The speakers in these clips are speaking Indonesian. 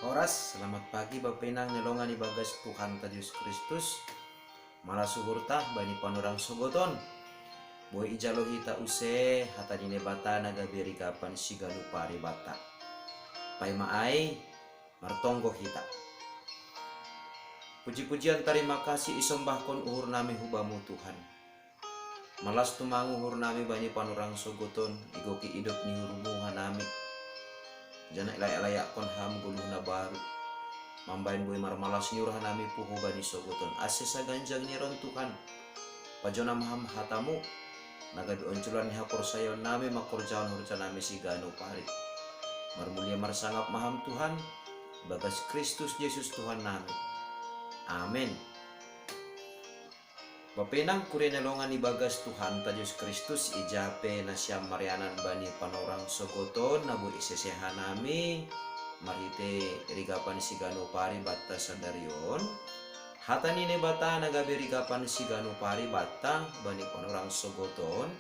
Selamat pagi Bapinang nelongan ibagas Tuhan ta Yesus Kristus. Malasuhurta bani panurang sogoton. Boy ijalo hita use hata dine bata nagabiri kapan siganu pari bata. Pai maai martonggo hita. Puji-pujian terima kasih isombahkon uhur nami hubamu Tuhan. Malas tumangu uhur nami bani panurang sogoton igoki idop ni hurumuha nami. Jana layak kon ham guluh na baru mambain boy marmalas nyurah nami puhu bani sogoton asesa ganjang niron Tuhan pajona maham hatamu nagabi onculan ni hapor sayo nami makorjawan hurca nami si gano pari marmulia marsangap maham Tuhan bagas Kristus Yesus Tuhan nami amin. Bapinang kuri nelongan ibagas Tuhan ta Yesus Kristus ijape na siyam marianan bani panorang sogoton nabu isesehan nami marite rigapan sigano pari batta sadarion hatani ne bata nagabe rigapan sigano pari batta bani panorang sogoton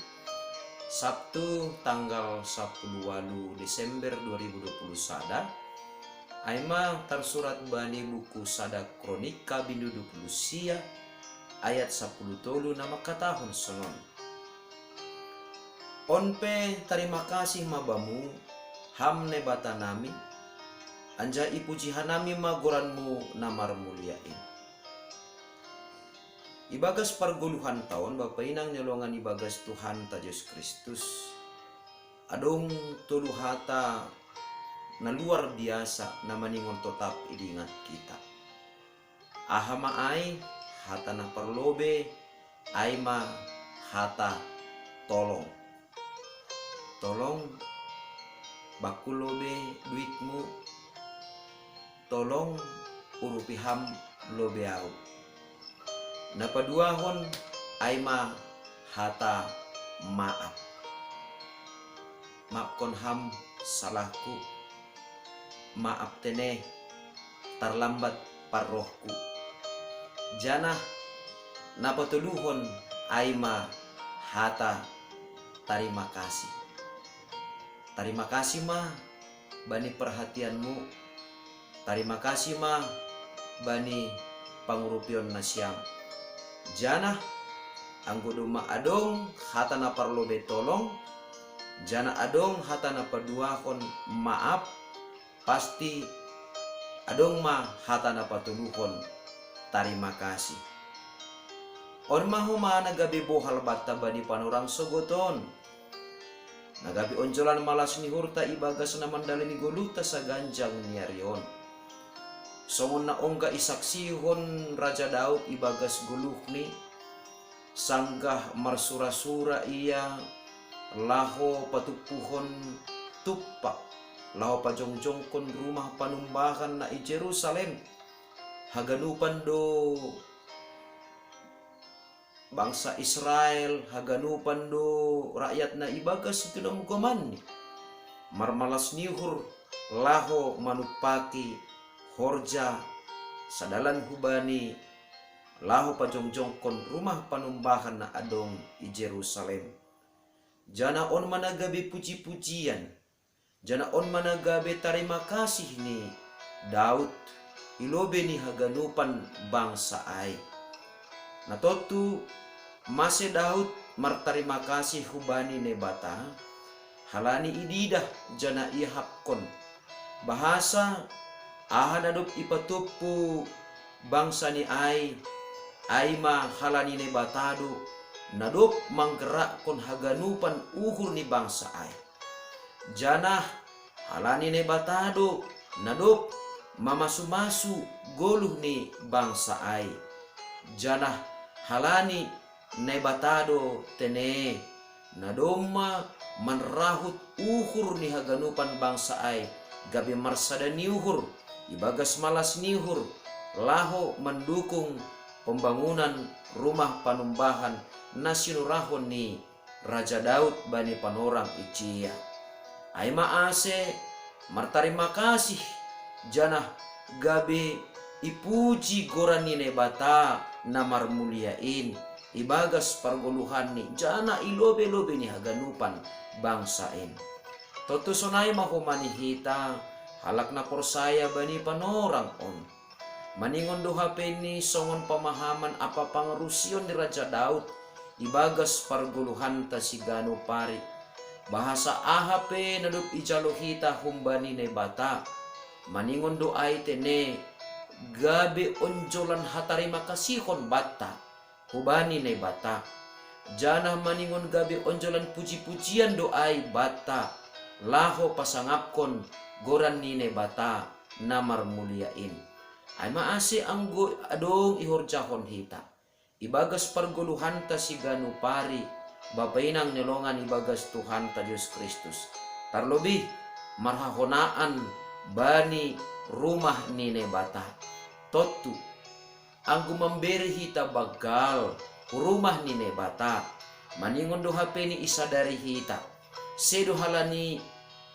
Sabtu tanggal 18 Desember 2020 sada aima tersurat bani buku sada kronika bindu 20 sia ayat 10 tolu nama katahon sonon. Onpe terima kasih mabamu ham ne bata nami anja ipuji hanami magoranmu namar muliain. Ibagas perguluhan tahun Bapak inang nyelongan ibagas Tuhan ta Yesus Kristus adong tulu hata na luar biasa na maningon tetap idingat kita. Ahama ai hata na perlobe aima hata tolong bakulobe duitmu tolong urupiham lobeau napaduahon aima hata maafkon ham salahku maaf tene terlambat parrohku jana napatuluhon aima hata terima kasih mah bani perhatianmu terima kasih mah bani pangurupion nasyam jana angguduma adong hata naparlobe tolong jana adong hata napaduahon maaf pasti adong mah hata napatuluhon terima kasih. On mahuma nagabi bohal batta bani panurang sogoton. Nagabi onjolan malas ni hurta ibagas na mandalini goluta sa ganjang niarion. Songon na ongga isaksihon Raja Daud ibagas guluh ni sanggah marsura-sura ia laho patupuhon tuppa laho pajongjongkon rumah panumbahan na i Jerusalem haganupan do bangsa Israel haganupan do rakyat na ibagas itu na mugaman marmalas nihur laho manupaki horja sadalan hubani laho pajongjongkon rumah panumbahan na adong i Jerusalem jana on managabi puji-pujian jana on managabi terima kasih ni Daud ilobe ni haganupan bangsa ai. Natotu mase Daud martarima kasih hubani ne bata halani ididah jana ihapkon bahasa ahan adup ipatupu bangsa ni ai aima halani ne batado nadup manggerakon haganupan uhur ni bangsa ai jana halani ne batado nadup mamasu-masu goluh ni bangsa ai jana halani nebatado tene nadoma manrahut uhur ni haganupan bangsa ai gabi marsada niuhur ibagas malas niuhur laho mendukung pembangunan rumah panumbahan nasinurahon ni Raja Daud bani panorang icia aima ase martarima kasih jana gabe ipuji gorani ne bata namar muliain ibagas pargoluhan ni jana ilobe-lobe ni haganupan bangsain totu sonai mahumani hita halak na porsaya bani panorang on. Maningon do hape ni songon pamahaman apa pangarusion ni Raja Daud ibagas parguluhan ta sigano pari. Bahasa ahape nadup ijalohita humbani ne bata. Maningon do ay tene gabe onjolan hatari makasihon bata hubani ne bata. Jana maningon gabe onjolan puji-pujian doai bata laho pasangapkon goran nine bata namar muliain. Ay maasi anggo adong ihorjahon hita ibagas parguluhan ta sigano pari bapainang nyolongan ibagas Tuhan ta Diyos Kristus. Tarlobi marhahonaan bani rumah nine bata totu anggo memberi hita bagal rumah nine bata. Maningon do hape ni isa dari hita sedo halani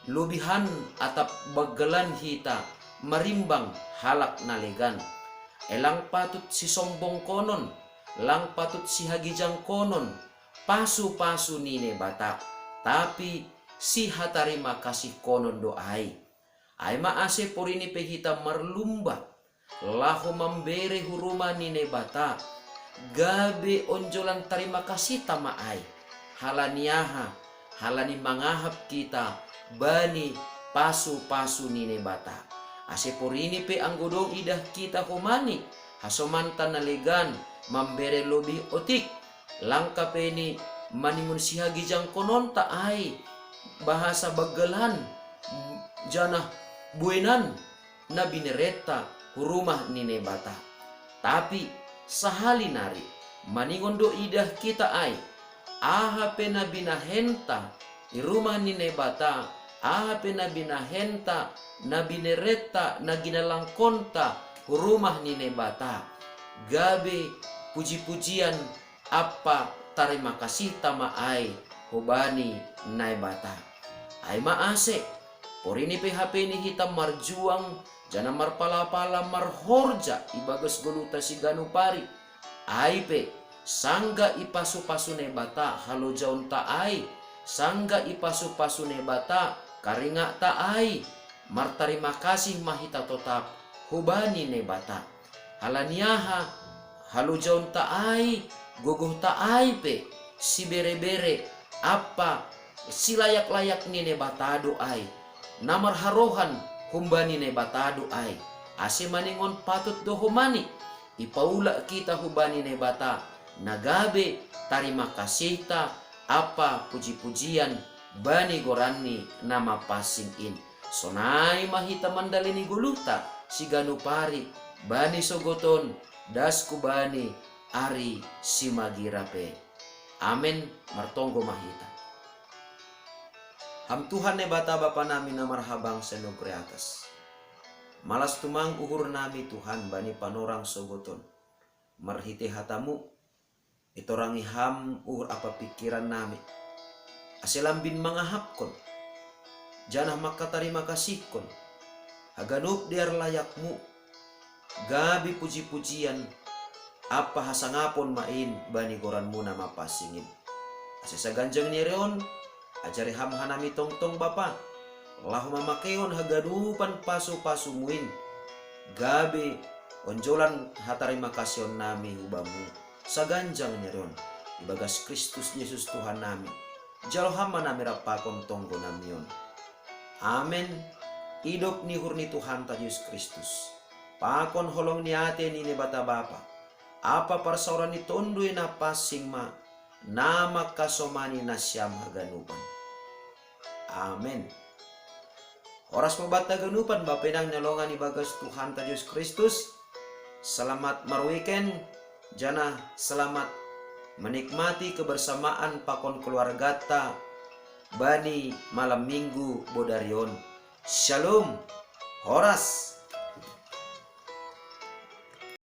lubihan atap bagalan hita marimbang halak nalegan. Elang patut si sombong konon, lang patut si hagijang konon, pasu-pasu nine bata, tapi si hatari makasih konon doai. Ay maase porini pehita marlumba, laho memberi huruma nine bata, gabe onjolan tarima kasih tamaay, halaniaha, halani mangahap kita, bani pasu-pasu nine bata. Ase porini pe anggodong idah kita humani hasomantan nalegan membere lobi otik langka peni manimun sihagijang konon ta ay bahasa bagalan jana buenan na binereta hurumah nine bata. Tapi sahali nari maningon do idah kita ay aha pe na binahenta di rumah nine bata, aha pe na binahenta na binereta na ginalangkonta rumah nine bata, gabe puji-pujian apa tarima kasih tama ay hubani nai bata. Ay maase porini PHP ni hitam marjuang jana marpala-pala marhorja ibagas goluta si ganu pari ay pe sangga ipasu-pasu ne bata halo jaun ta ay sangga ipasu-pasu ne bata karinga ta ay martarima kasih mahita totap hubani ne bata halaniaha halu jaun taai gogoh taai pe si bere-bere apa si layak-layak ni ne bata doai namar harohan humbani ne bata doai ase maningon patut do humani ipaula kita hubani ne bata nagabe tarima kasih ta apa puji-pujian bani gorani nama passing in. Sonai mahita mandalini guluta si ganu pari bani sogoton dasku bani ari si magirape. Amen martonggo mahita. Ham Tuhan ne bata bapa nami na marhabang sa nugre atas. Malas tumang uhur nami Tuhan bani panorang sogoton. Marhite hatamu itorangi ham uhur apa pikiran nami. Aselambin mangahapkon. Janah makatarima kasihkon haganup diar layakmu gabi puji-pujian apa hasangapon main bani goranmu nama pasingin asesa ganjang nireon ajari ham hanami tongtong bapa lahu mamakeon haganupan pasu-pasu muin gabi onjolan hatarima kasion nami ubamu saganjang nireon ibagas Kristus Yesus Tuhan nami jalo hama nami rapakon tonggo namion. Amen. Hidup ni hurni Tuhan ta Yesus Kristus. Pakon holong ni ate ni ne bata bapa. Apa parsauran ni tondui na pasing ma. Nama kasomani na siyam haganupan. Amen. Oras mabata ganupan bapenang nyalongan ibagas Tuhan ta Yesus Kristus. Selamat marweekend. Jana selamat menikmati kebersamaan pakon keluarga ta bani malam minggu bodarion. Shalom. Horas.